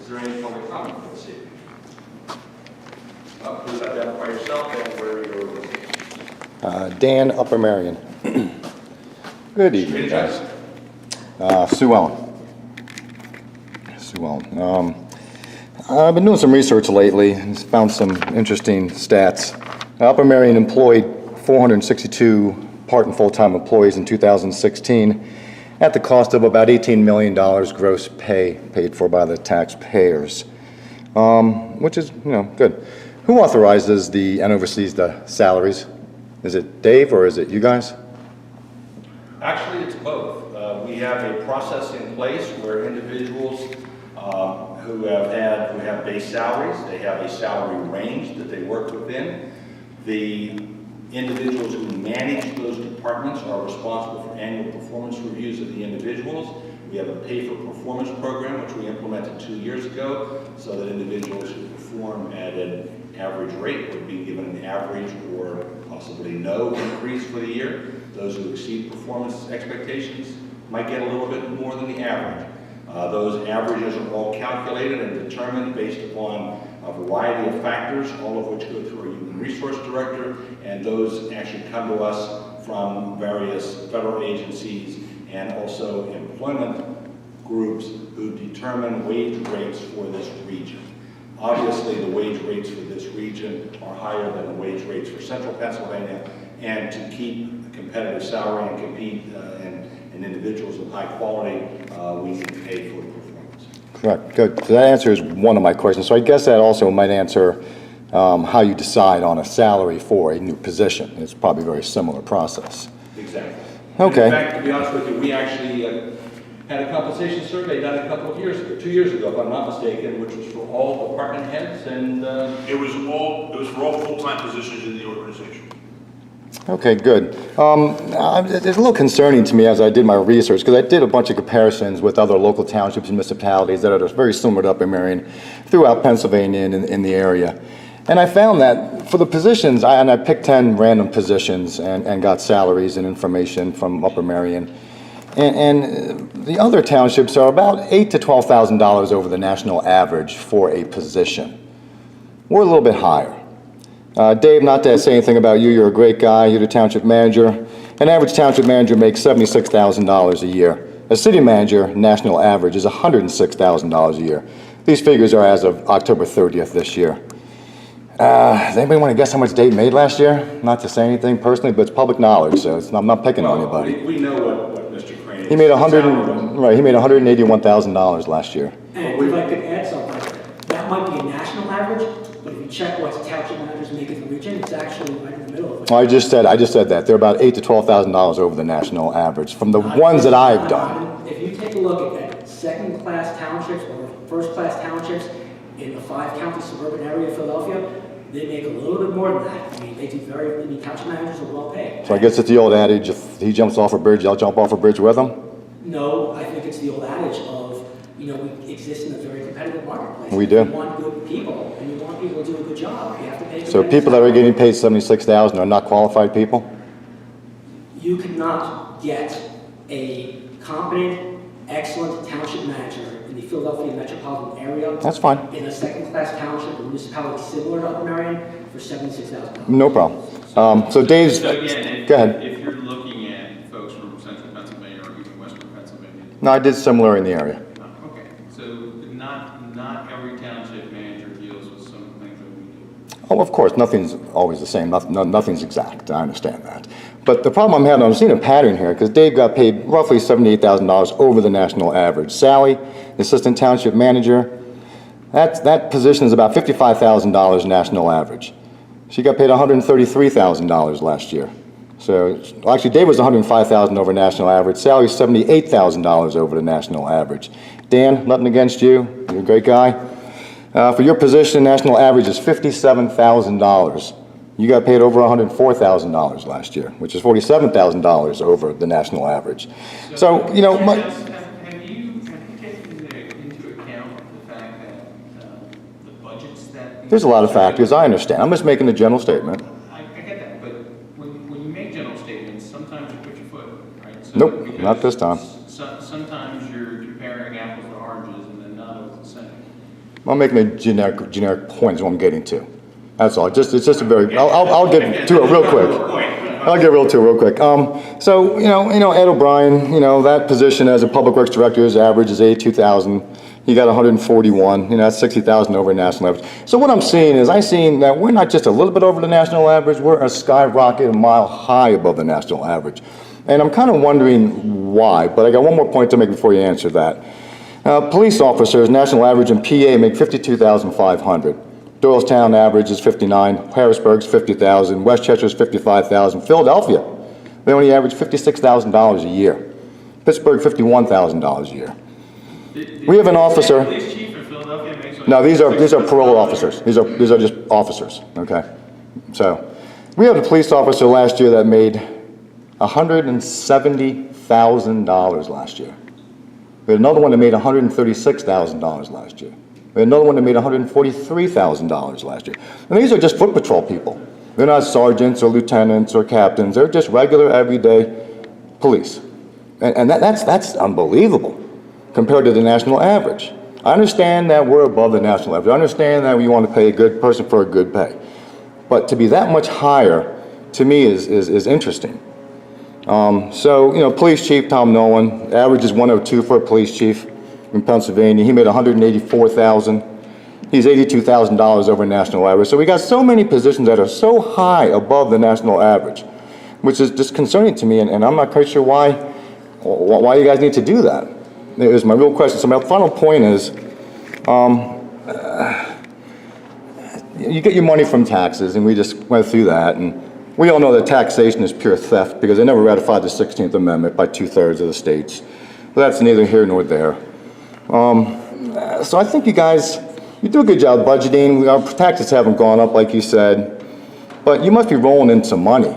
Is there any public comment for this evening? Please identify yourself and where you're located. Dan, Upper Marion. Good evening, guys. Sue Ellen. I've been doing some research lately and found some interesting stats. Upper Marion employed 462 part and full-time employees in 2016 at the cost of about $18 million gross pay paid for by the taxpayers, which is, good. Who authorizes and oversees the salaries? Is it Dave or is it you guys? Actually, it's both. We have a process in place where individuals who have base salaries, they have a salary range that they work within. The individuals who manage those departments are responsible for annual performance reviews of the individuals. We have a pay-for-performance program, which we implemented 2 years ago, so that individuals who perform at an average rate would be given an average or possibly no increase for the year. Those who exceed performance expectations might get a little bit more than the average. Those averages are all calculated and determined based upon a variety of factors, all of which go through our Human Resource Director, and those actually come to us from various federal agencies and also employment groups who determine wage rates for this region. Obviously, the wage rates for this region are higher than the wage rates for central Pennsylvania, and to keep a competitive salary and compete and individuals of high quality, we need to pay for performance. Correct, good. So that answers one of my questions. So I guess that also might answer how you decide on a salary for a new position. It's probably a very similar process. Exactly. Okay. And in fact, to be honest with you, we actually had a compensation survey done a couple of years ago, 2 years ago, if I'm not mistaken, which was for all department heads, and it was for all full-time positions in the organization. Okay, good. It's a little concerning to me as I did my research, because I did a bunch of comparisons with other local townships and municipalities that are very similar to Upper Marion throughout Pennsylvania and in the area. And I found that for the positions, I picked 10 random positions and got salaries and information from Upper Marion. And the other townships are about $8,000 to $12,000 over the national average for a position. We're a little bit higher. Dave, not to say anything about you, you're a great guy, you're the township manager. An average township manager makes $76,000 a year. A city manager, national average, is $106,000 a year. These figures are as of October 30th this year. Does anybody want to guess how much Dave made last year? Not to say anything personally, but it's public knowledge, so I'm not picking on anybody. We know what Mr. Crane is. He made $181,000 last year. And if I could add something, that might be a national average, but if you check what township managers make in the region, it's actually right in the middle of it. I just said that. They're about $8,000 to $12,000 over the national average from the ones that I've done. If you take a look at second-class townships or first-class townships in the 5-county suburban area of Philadelphia, they make a little bit more than that. I mean, township managers are well paid. So I guess it's the old adage, if he jumps off a bridge, I'll jump off a bridge with him? No, I think it's the old adage of, we exist in a very competitive marketplace. We do. If you want good people, and you want people to do a good job, you have to pay them. So people that are getting paid $76,000 are not qualified people? You cannot get a competent, excellent township manager in the Philadelphia metropolitan area. That's fine. In a second-class township or municipality similar to Upper Marion for $76,000. No problem. So Dave's, So again, go ahead. if you're looking at folks from central Pennsylvania or even western Pennsylvania. No, I did similar in the area. Okay, so not every township manager deals with some of the things that we do. Oh, of course, nothing's always the same. Nothing's exact. I understand that. But the problem I'm having, I'm seeing a pattern here, because Dave got paid roughly $78,000 over the national average. Sally, the assistant township manager, that position is about $55,000 national average. She got paid $133,000 last year. So, actually, Dave was $105,000 over national average. Sally's $78,000 over the national average. Dan, nothing against you. You're a great guy. For your position, national average is $57,000. You got paid over $104,000 last year, which is $47,000 over the national average. So have you taken into account the fact that the budgets that... There's a lot of factors. I understand. I'm just making a general statement. I get that, but when you make general statements, sometimes you put your foot, right? So Nope, not this time. Sometimes you're comparing apples to oranges and then not all the same. I'm making a generic point is what I'm getting to. That's all. It's just a very, I'll get to it real quick. I'll get to it real quick. So, Ed O'Brien, that position as a Public Works Director, his average is 82,000. He got 141, that's 60,000 over national average. So what I'm seeing is that we're not just a little bit over the national average, we're a skyrocket, a mile high above the national average. And I'm kind of wondering why, but I got one more point to make before you answer that. Police officers, national average in PA make 52,500. Doylestown average is 59, Harrisburg's 50,000, Westchester's 55,000, Philadelphia, they only average $56,000 a year. Pittsburgh, $51,000 a year. We have an officer. Police chief in Philadelphia makes like. No, these are parole officers. These are just officers, okay? So, we had a police officer last year that made $170,000 last year. We had another one that made $136,000 last year. We had another one that made $143,000 last year. And these are just foot patrol people. They're not sergeants or lieutenants or captains. They're just regular, everyday police. And that's unbelievable compared to the national average. I understand that we're above the national average. I understand that we want to pay a good person for a good pay. But to be that much higher, to me, is interesting. So, police chief Tom Nolan, average is 102 for a police chief in Pennsylvania. He made $184,000. He's $82,000 over national average. So we got so many positions that are so high above the national average, which is just concerning to me, and I'm not quite sure why you guys need to do that. Is my real question. So my final point is, you get your money from taxes, and we just went through that, and we all know that taxation is pure theft because they never ratified the 16th Amendment by 2/3 of the states. But that's neither here nor there. So I think you guys, you do a good job budgeting. Our taxes haven't gone up like you said, but you must be rolling in some money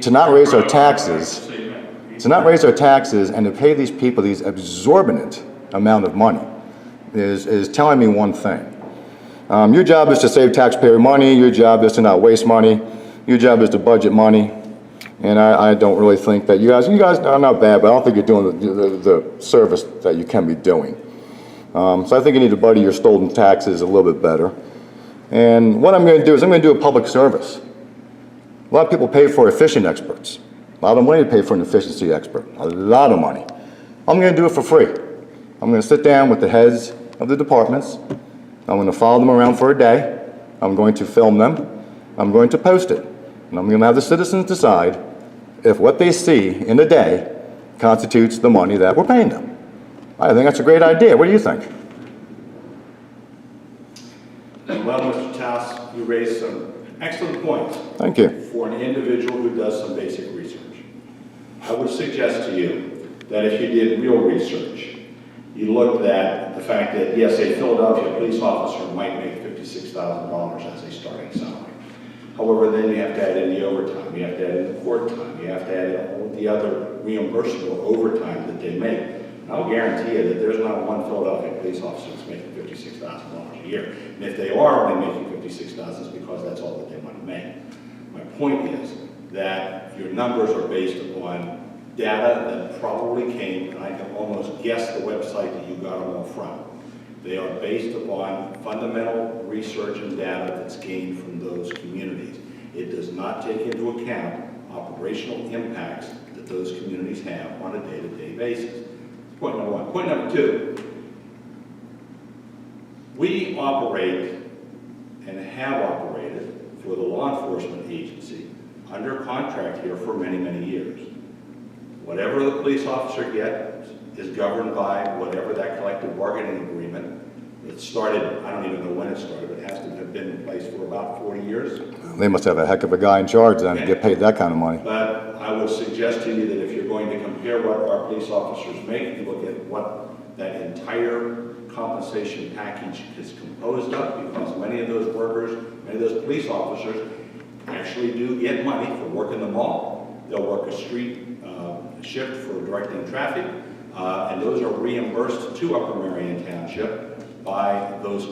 to not raise our taxes. To not raise our taxes and to pay these people these exorbitant amount of money is telling me one thing. Your job is to save taxpayer money. Your job is to not waste money. Your job is to budget money. And I don't really think that you guys are not bad, but I don't think you're doing the service that you can be doing. So I think you need to budget your stolen taxes a little bit better. And what I'm going to do is I'm going to do a public service. A lot of people pay for efficient experts. A lot of money to pay for an efficiency expert. A lot of money. I'm going to do it for free. I'm going to sit down with the heads of the departments. I'm going to follow them around for a day. I'm going to film them. I'm going to post it. And I'm going to have the citizens decide if what they see in a day constitutes the money that we're paying them. I think that's a great idea. What do you think? Well, Mr. Tass, you raised some excellent points. Thank you. For an individual who does some basic research. I would suggest to you that if you did real research, you looked at the fact that, yes, a Philadelphia police officer might make $56,000 as a starting salary. However, then you have to add in the overtime, you have to add in the court time, you have to add in all the other reimbursable overtime that they make. And I'll guarantee you that there's not one Philadelphia police officer that's making $56,000 a year. And if they are only making $56,000, it's because that's all that they want to make. My point is that your numbers are based upon data that probably came, and I can almost guess the website that you got them all from. They are based upon fundamental research and data that's gained from those communities. It does not take into account operational impacts that those communities have on a day-to-day basis. Point number one. Point number two, we operate and have operated for the law enforcement agency under contract here for many, many years. Whatever the police officer gets is governed by whatever that collective bargaining agreement. It started, I don't even know when it started, but it has to have been in place for about 40 years. They must have a heck of a guy in charge then to get paid that kind of money. But I would suggest to you that if you're going to compare what our police officers make, you look at what that entire compensation package is composed of, because many of those workers, many of those police officers actually do get money for working the mall. They'll work a street shift for directing traffic, and those are reimbursed to Upper Marion Township by those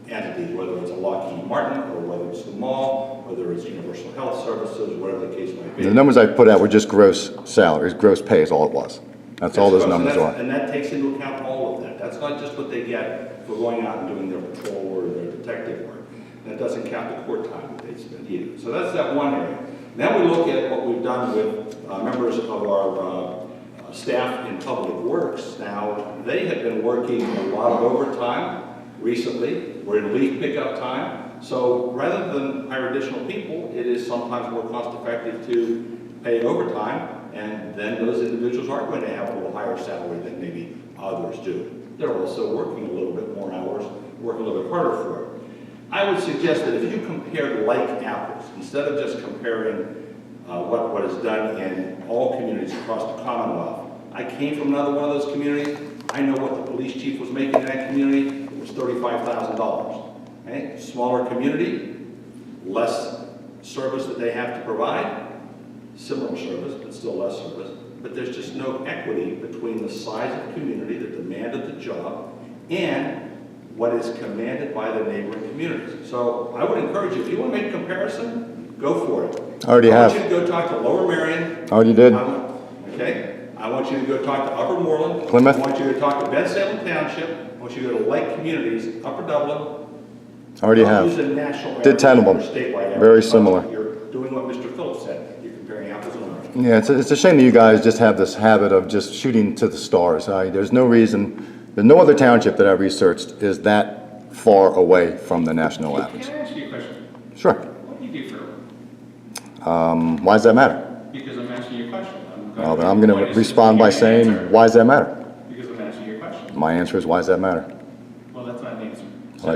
entities, whether it's a Lockheed Martin, or whether it's the mall, whether it's Universal Health Services, whatever the case might be. The numbers I put out were just gross salaries, gross pay is all it was. That's all those numbers are. And that takes into account all of that. That's not just what they get for going out and doing their patrol or their detective work. And it doesn't count the court time that they spend either. So that's that one area. Then we look at what we've done with members of our staff in public works. Now, they have been working a lot of overtime recently. We're in leaf pickup time. So rather than hire additional people, it is sometimes more cost effective to pay overtime, and then those individuals are going to have a little higher salary than maybe others do. They're also working a little bit more hours, working a little bit harder for it. I would suggest that if you compared like apples, instead of just comparing what is done in all communities across the Commonwealth. I came from another one of those communities. I know what the police chief was making in that community. It was $35,000. Okay? Smaller community, less service that they have to provide, similar service, but still less service. But there's just no equity between the size of community, the demand of the job, and what is commanded by the neighboring communities. So I would encourage you, if you want to make a comparison, go for it. Already have. I want you to go talk to Lower Merion. Already did. Okay? I want you to go talk to Upper Moreland. Plymouth. I want you to talk to Ben Salem Township. I want you to go to like communities, Upper Dublin. Already Don't have. use a national Did 10 of them. average or statewide average. Very similar. You're doing what Mr. Phillips said. You're comparing apples and oranges. Yeah, it's a shame that you guys just have this habit of just shooting to the stars. There's no reason, there's no other township that I've researched is that far away from the national average. Can I ask you a question? Sure. What do you do for a living? Why does that matter? Because I'm asking you a question. Well, then I'm going to respond by saying, why does that matter? Because I'm asking you a question. My answer is, why does that matter? Well, that's not an answer.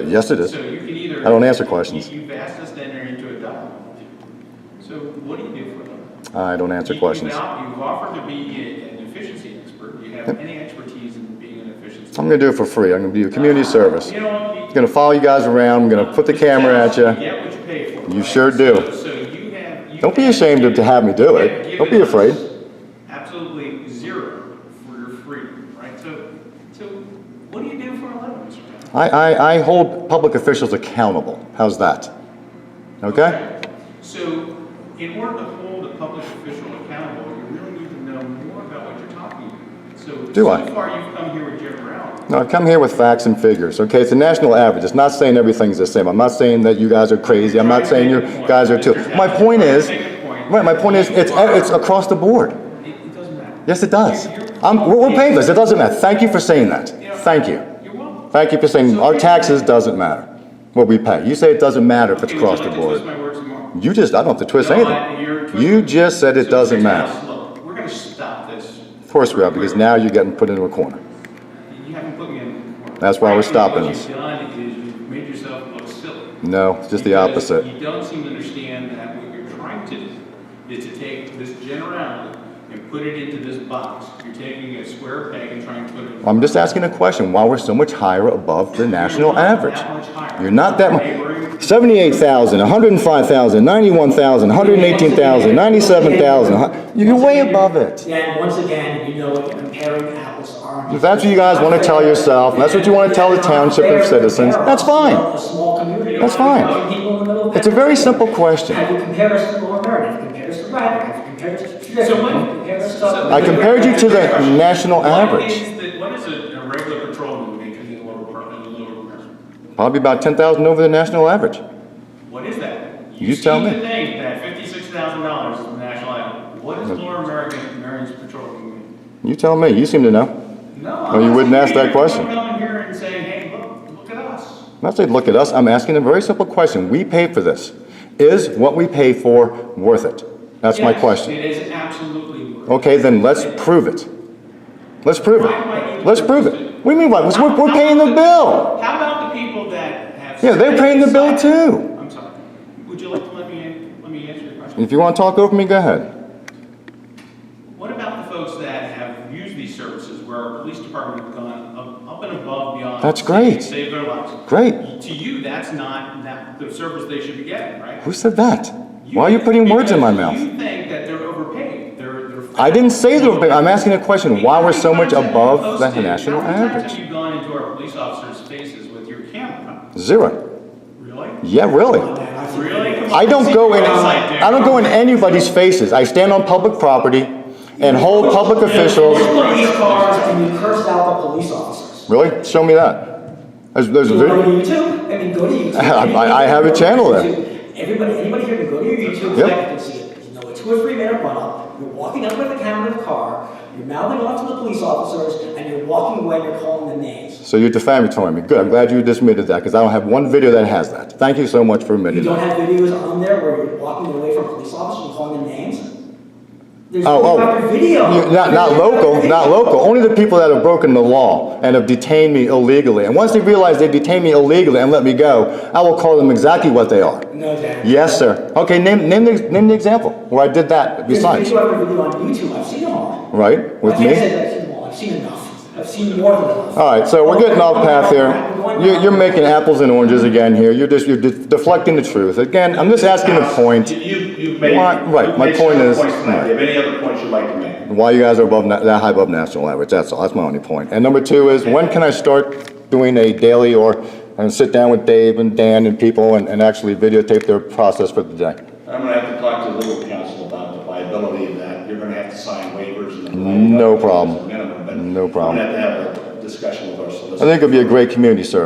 Yes, it is. So you can either. I don't answer questions. You've asked us to enter into a dialogue with you. So what do you do for a living? I don't answer questions. You've offered to be an efficiency expert. Do you have any expertise in being an efficiency? I'm going to do it for free. I'm going to do community service. You know, I'm going to follow you guys around. I'm going to put the camera at You you. get what you pay for. You right? sure do. So you have. Don't be ashamed to have me do it. Don't be afraid. Absolutely zero for your freedom, right? So what do you do for a living, Mr. Town? I hold public officials accountable. How's that? Okay? So in order to hold a public official accountable, you really need to know more about what you're talking about. So Do I? So far you've come here with Jim Brown. No, I come here with facts and figures, okay? It's a national average. It's not saying everything's the same. I'm not saying that you guys are crazy. I'm not saying you guys are too. My point is, it's across the board. It doesn't matter. Yes, it does. We're paying this. It doesn't matter. Thank you for saying that. Thank you. You're welcome. Thank you for saying our taxes doesn't matter. What we pay. You say it doesn't matter if it's Okay, across would the you like to board. twist my words more? You just, I don't have to twist No, anything. you're twisting- You just said it So doesn't here's matter. how- Look, we're going to stop this. Of course we are, because now you're getting put into a corner. You haven't put me in. a corner. That's why we're stopping What this. you've done is you've made yourself look silly. No, it's just the Because opposite. You don't seem to understand that what you're trying to do is to take this generality and put it into this box. You're taking a square peg and trying to put it in. I'm just asking a question, why we're so much higher above the national You're not average? that much higher. You're not that much. Neighboring- 78,000, 105,000, 91,000, 118,000, 97,000. You're way above it. And once again, you know what comparing apples to oranges. If that's what you guys want to tell yourself, and that's what you want to tell the township of citizens, that's fine. A small community. That's fine. People in the middle of It's a very simple question. Have you compared us to Lower Merion? Have you compared us to Radford? Have you compared us to Trinidad? So what- Have you compared us to- I compared you to the national average. What is a regular patrolman making in the lower Merion? Probably about 10,000 over the national average. What is that? You tell me. seem to think that $56,000 is the national average. What is Lower Marion's patrolman making? You tell me, you seem to know. No. Well, you wouldn't ask that question. I'm coming here and saying, hey, look at us. I'm not saying look at us, I'm asking a very simple question. We pay for this. Is what we pay for worth it? That's my Yes, question. It is absolutely worth it. Okay, then let's prove it. Let's prove it. Let's prove it. What do you mean what? We're paying the bill. How about the people that have... Yeah, they're paying the bill too. I'm sorry. Would you like to let me answer your question? If you want to talk over me, go ahead. What about the folks that have used these services where our police department have gone up and above beyond? That's great. To save their lives? Great. To you, that's not the service they should be getting, right? Who said that? Why are you putting words in my mouth? You think that they're overpaid. They're I didn't say they were big. I'm asking a question. Why we're so much above the national How many times average? have you gone into our police officers' faces with your camera? 0. Really? Yeah, really. Really? Come on, I don't go in. Inside, dude. I don't go in anybody's faces. I stand on public property and hold public officials. You put these cars and you cursed out the police officers. Really? Show me that. There's a You want to video. go to YouTube? I mean, go to YouTube. I have a channel there. Anybody here can go to your YouTube Yep. site and see it. You know, a 2 or 3 minute run up. You're walking up with the camera in the car. You're mouthing off to the police officers, and you're walking away. And you're calling them names. So you're defamatory me. Good. I'm glad you just admitted that because I don't have one video that has that. Thank you so much for You admitting don't that. have videos on there where you're walking away from police officers and calling them names. There's Oh, no video. Not local, not local. Only the people that have broken the law and have detained me illegally. And once they realize they detained me illegally and let me go, I will call them exactly what they are. No, Dan. Yes, sir. Okay, name the example where I did that besides. There's video after video on YouTube. I've seen them all. Right? With I think I me? said I've seen them all. I've seen enough. I've seen more than enough. All right, so we're getting off path here. You're making apples and oranges again here. You're deflecting the truth. Again, I'm just asking a point. You've made. Right, you've my made point several is- points tonight. right. Do you have any other points you'd like to make? Why you guys are that high above national average. That's all. That's my only point. And number two is, when can I start doing a daily and sit down with Dave and Dan and people and actually videotape their process for the day? I'm gonna have to talk to legal counsel about the liability of that. You're gonna have to sign waivers and. No problem. As a minimum, but No problem. I'm gonna have to have a discussion with our solicitor. I think it'd be a great community service.